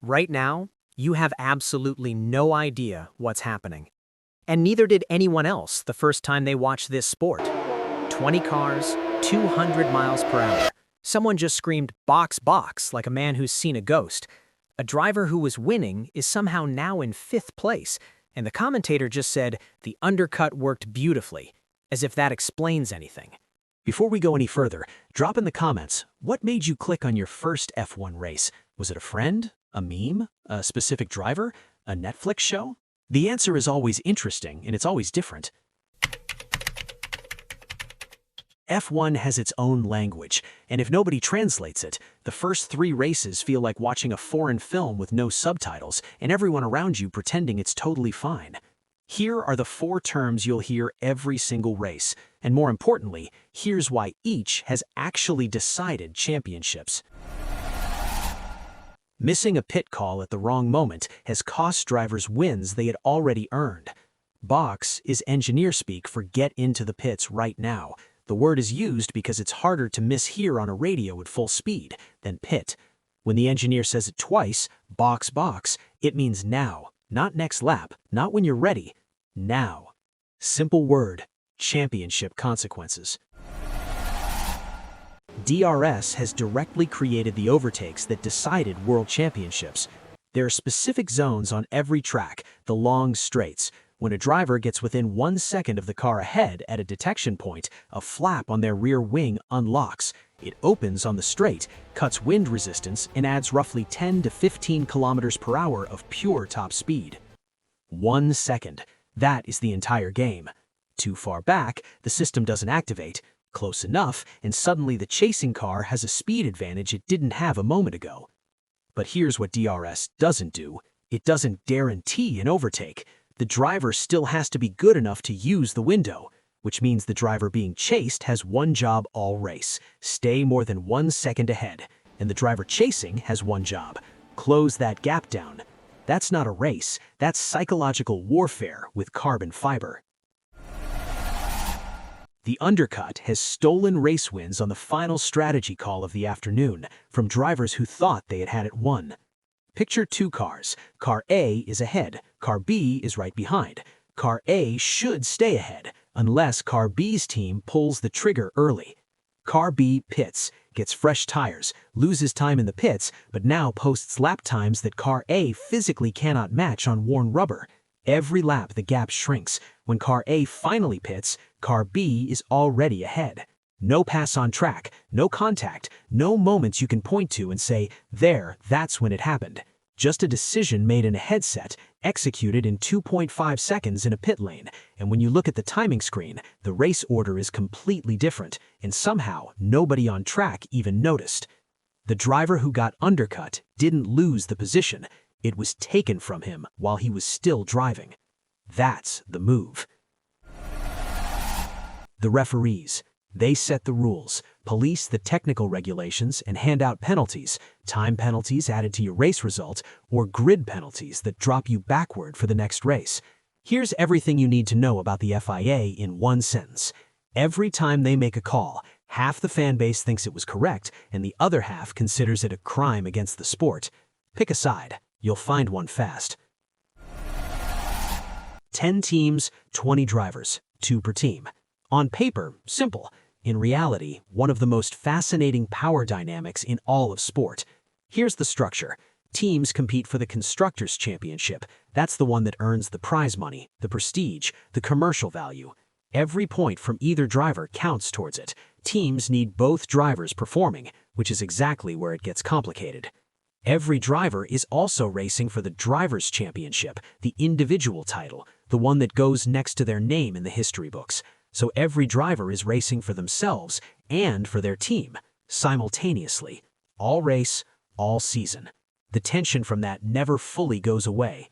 Right now, you have absolutely no idea what's happening. And neither did anyone else the first time they watched this sport. 20 cars, 200 miles per hour. Someone just screamed, "Box, box," like a man who's seen a ghost. A driver who was winning is somehow now in 5th place, and the commentator just said, "The undercut worked beautifully," as if that explains anything. Before we go any further, drop in the comments, what made you click on your first F1 race? Was it a friend, a meme, a specific driver, a Netflix show? The answer is always interesting, and it's always different. F1 has its own language, and if nobody translates it, the first 3 races feel like watching a foreign film with no subtitles and everyone around you pretending it's totally fine. Here are the 4 terms you'll hear every single race, and more importantly, here's why each has actually decided championships. Missing a pit call at the wrong moment has cost drivers wins they had already earned. Box is engineer speak for get into the pits right now. The word is used because it's harder to mishear on a radio at full speed than pit. When the engineer says it twice, box, box, it means now, not next lap, not when you're ready, now. Simple word, championship consequences. DRS has directly created the overtakes that decided world championships. There are specific zones on every track, the long straights. When a driver gets within 1 second of the car ahead at a detection point, a flap on their rear wing unlocks. It opens on the straight, cuts wind resistance, and adds roughly 10 to 15 kilometers per hour of pure top speed. 1 second. That is the entire game. Too far back, the system doesn't activate. Close enough, and suddenly the chasing car has a speed advantage it didn't have a moment ago. But here's what DRS doesn't do. It doesn't guarantee an overtake. The driver still has to be good enough to use the window, which means the driver being chased has one job all race: stay more than 1 second ahead. And the driver chasing has one job: close that gap down. That's not a race, that's psychological warfare with carbon fiber. The undercut has stolen race wins on the final strategy call of the afternoon from drivers who thought they had it won. Picture 2 cars. Car A is ahead, Car B is right behind. Car A should stay ahead, unless Car B's team pulls the trigger early. Car B pits, gets fresh tires, loses time in the pits, but now posts lap times that Car A physically cannot match on worn rubber. Every lap the gap shrinks. When Car A finally pits, Car B is already ahead. No pass on track, no contact, no moments you can point to and say, there, that's when it happened. Just a decision made in a headset, executed in 2.5 seconds in a pit lane, and when you look at the timing screen, the race order is completely different, and somehow nobody on track even noticed. The driver who got undercut didn't lose the position. It was taken from him while he was still driving. That's the move. The referees. They set the rules, police the technical regulations, and hand out penalties, time penalties added to your race result, or grid penalties that drop you backward for the next race. Here's everything you need to know about the FIA in one sentence. Every time they make a call, half the fan base thinks it was correct, and the other half considers it a crime against the sport. Pick a side. You'll find one fast. 10 teams, 20 drivers, 2 per team. On paper, simple. In reality, one of the most fascinating power dynamics in all of sport. Here's the structure. Teams compete for the Constructors' Championship. That's the one that earns the prize money, the prestige, the commercial value. Every point from either driver counts towards it. Teams need both drivers performing, which is exactly where it gets complicated. Every driver is also racing for the Drivers' Championship, the individual title, the one that goes next to their name in the history books. So every driver is racing for themselves and for their team, simultaneously, all race, all season. The tension from that never fully goes away.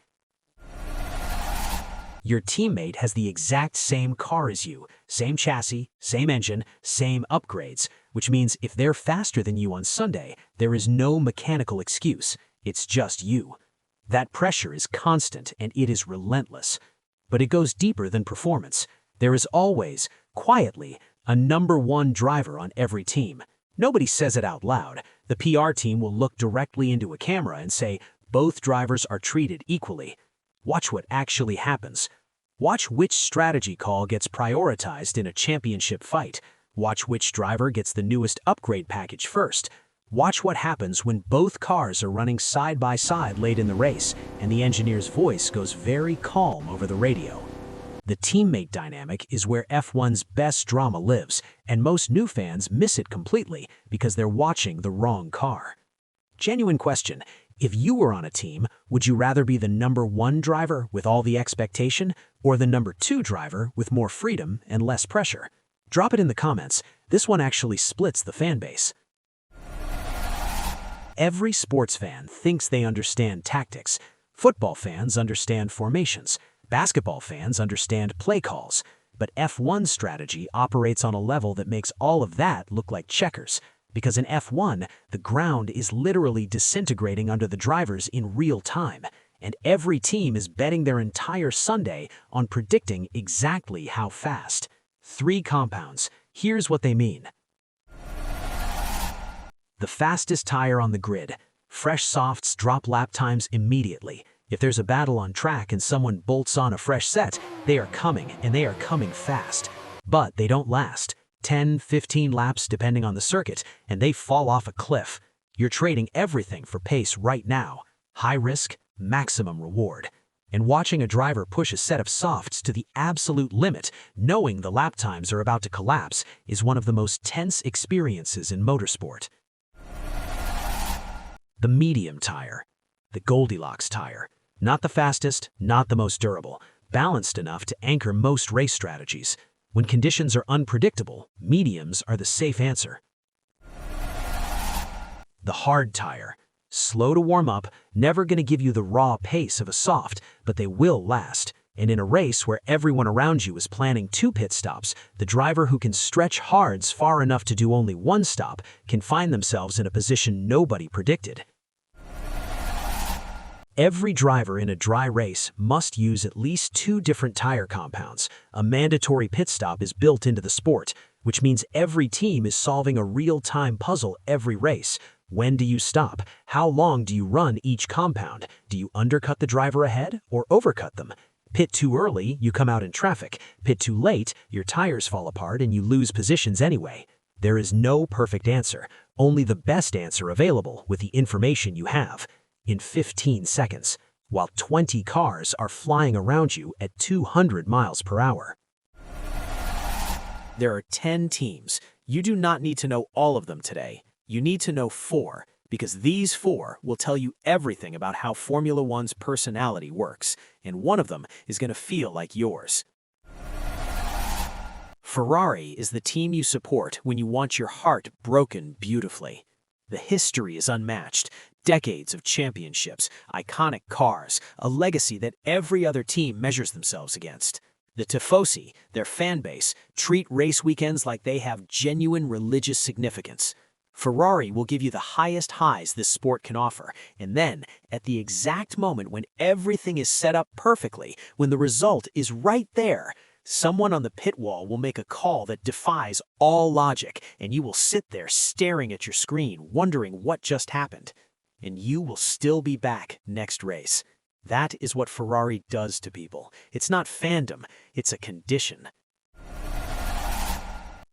Your teammate has the exact same car as you, same chassis, same engine, same upgrades, which means if they're faster than you on Sunday, there is no mechanical excuse. It's just you. That pressure is constant and it is relentless. But it goes deeper than performance. There is always, quietly, a #1 driver on every team. Nobody says it out loud. The PR team will look directly into a camera and say, both drivers are treated equally. Watch what actually happens. Watch which strategy call gets prioritized in a championship fight. Watch which driver gets the newest upgrade package first. Watch what happens when both cars are running side by side late in the race and the engineer's voice goes very calm over the radio. The teammate dynamic is where F1's best drama lives, and most new fans miss it completely because they're watching the wrong car. Genuine question: if you were on a team, would you rather be the number 1 driver with all the expectation or the number 2 driver with more freedom and less pressure? Drop it in the comments. This one actually splits the fan base. Every sports fan thinks they understand tactics. Football fans understand formations. Basketball fans understand play calls. But F1 strategy operates on a level that makes all of that look like checkers. Because in F1, the ground is literally disintegrating under the drivers in real time. And every team is betting their entire Sunday on predicting exactly how fast. 3 compounds. Here's what they mean. The fastest tire on the grid. Fresh softs drop lap times immediately. If there's a battle on track and someone bolts on a fresh set, they are coming, and they are coming fast. But they don't last. 10, 15 laps depending on the circuit, and they fall off a cliff. You're trading everything for pace right now. High risk, maximum reward. And watching a driver push a set of softs to the absolute limit, knowing the lap times are about to collapse, is one of the most tense experiences in motorsport. The medium tire. The Goldilocks tire. Not the fastest, not the most durable, balanced enough to anchor most race strategies. When conditions are unpredictable, mediums are the safe answer. The hard tire. Slow to warm up, never going to give you the raw pace of a soft, but they will last. And in a race where everyone around you is planning 2 pit stops, the driver who can stretch hards far enough to do only 1 stop can find themselves in a position nobody predicted. Every driver in a dry race must use at least 2 different tire compounds. A mandatory pit stop is built into the sport, which means every team is solving a real-time puzzle every race. When do you stop? How long do you run each compound? Do you undercut the driver ahead or overcut them? Pit too early, you come out in traffic. Pit too late, your tires fall apart and you lose positions anyway. There is no perfect answer, only the best answer available with the information you have. In 15 seconds, while 20 cars are flying around you at 200 miles per hour. There are 10 teams. You do not need to know all of them today. You need to know 4, because these 4 will tell you everything about how Formula One's personality works, and one of them is going to feel like yours. Ferrari is the team you support when you want your heart broken beautifully. The history is unmatched. Decades of championships, iconic cars, a legacy that every other team measures themselves against. The Tifosi, their fan base, treat race weekends like they have genuine religious significance. Ferrari will give you the highest highs this sport can offer, and then, at the exact moment when everything is set up perfectly, when the result is right there, someone on the pit wall will make a call that defies all logic, and you will sit there staring at your screen, wondering what just happened. And you will still be back next race. That is what Ferrari does to people. It's not fandom, it's a condition.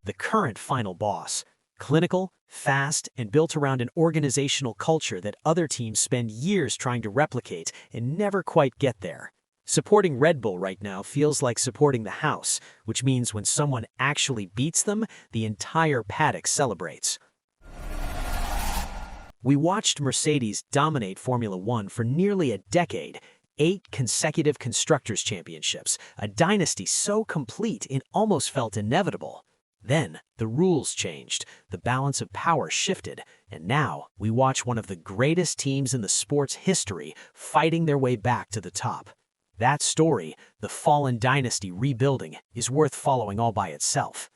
The current final boss. Clinical, fast, and built around an organizational culture that other teams spend years trying to replicate and never quite get there. Supporting Red Bull right now feels like supporting the house, which means when someone actually beats them, the entire paddock celebrates. We watched Mercedes dominate Formula One for nearly a decade, 8 consecutive Constructors' Championships, a dynasty so complete it almost felt inevitable. Then, the rules changed, the balance of power shifted, and now we watch one of the greatest teams in the sport's history fighting their way back to the top. That story, the fallen dynasty rebuilding, is worth following all by itself.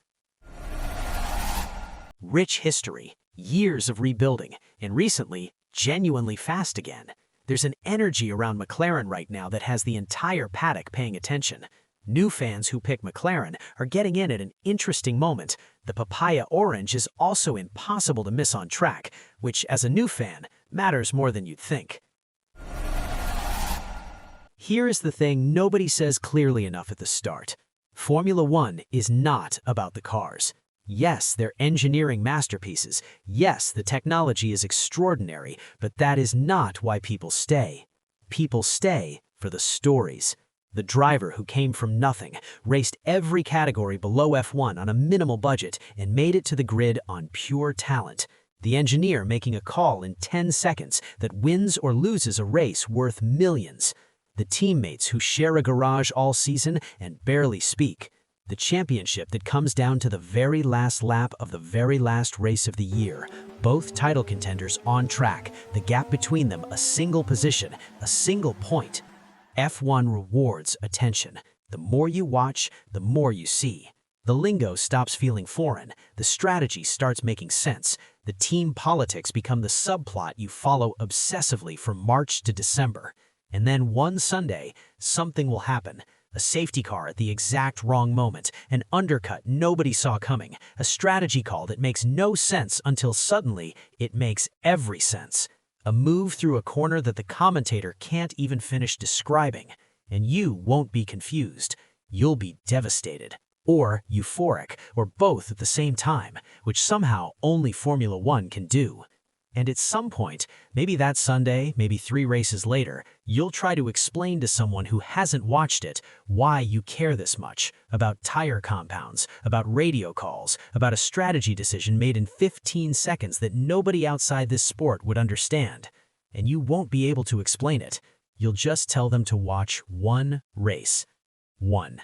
Rich history, years of rebuilding, and recently, genuinely fast again. There's an energy around McLaren right now that has the entire paddock paying attention. New fans who pick McLaren are getting in at an interesting moment. The papaya orange is also impossible to miss on track, which, as a new fan, matters more than you'd think. Here is the thing nobody says clearly enough at the start. Formula One is not about the cars. Yes, they're engineering masterpieces. Yes, the technology is extraordinary, but that is not why people stay. People stay for the stories. The driver who came from nothing, raced every category below F1 on a minimal budget, and made it to the grid on pure talent. The engineer making a call in 10 seconds that wins or loses a race worth millions. The teammates who share a garage all season and barely speak. The championship that comes down to the very last lap of the very last race of the year. Both title contenders on track, the gap between them a single position, a single point. F1 rewards attention. The more you watch, the more you see. The lingo stops feeling foreign, the strategy starts making sense, the team politics become the subplot you follow obsessively from March to December. And then one Sunday, something will happen. A safety car at the exact wrong moment, an undercut nobody saw coming, a strategy call that makes no sense until suddenly it makes every sense. A move through a corner that the commentator can't even finish describing. And you won't be confused. You'll be devastated. Or euphoric, or both at the same time, which somehow only Formula One can do. And at some point, maybe that Sunday, maybe 3 races later, you'll try to explain to someone who hasn't watched it why you care this much about tire compounds, about radio calls, about a strategy decision made in 15 seconds that nobody outside this sport would understand. And you won't be able to explain it. You'll just tell them to watch one race. One.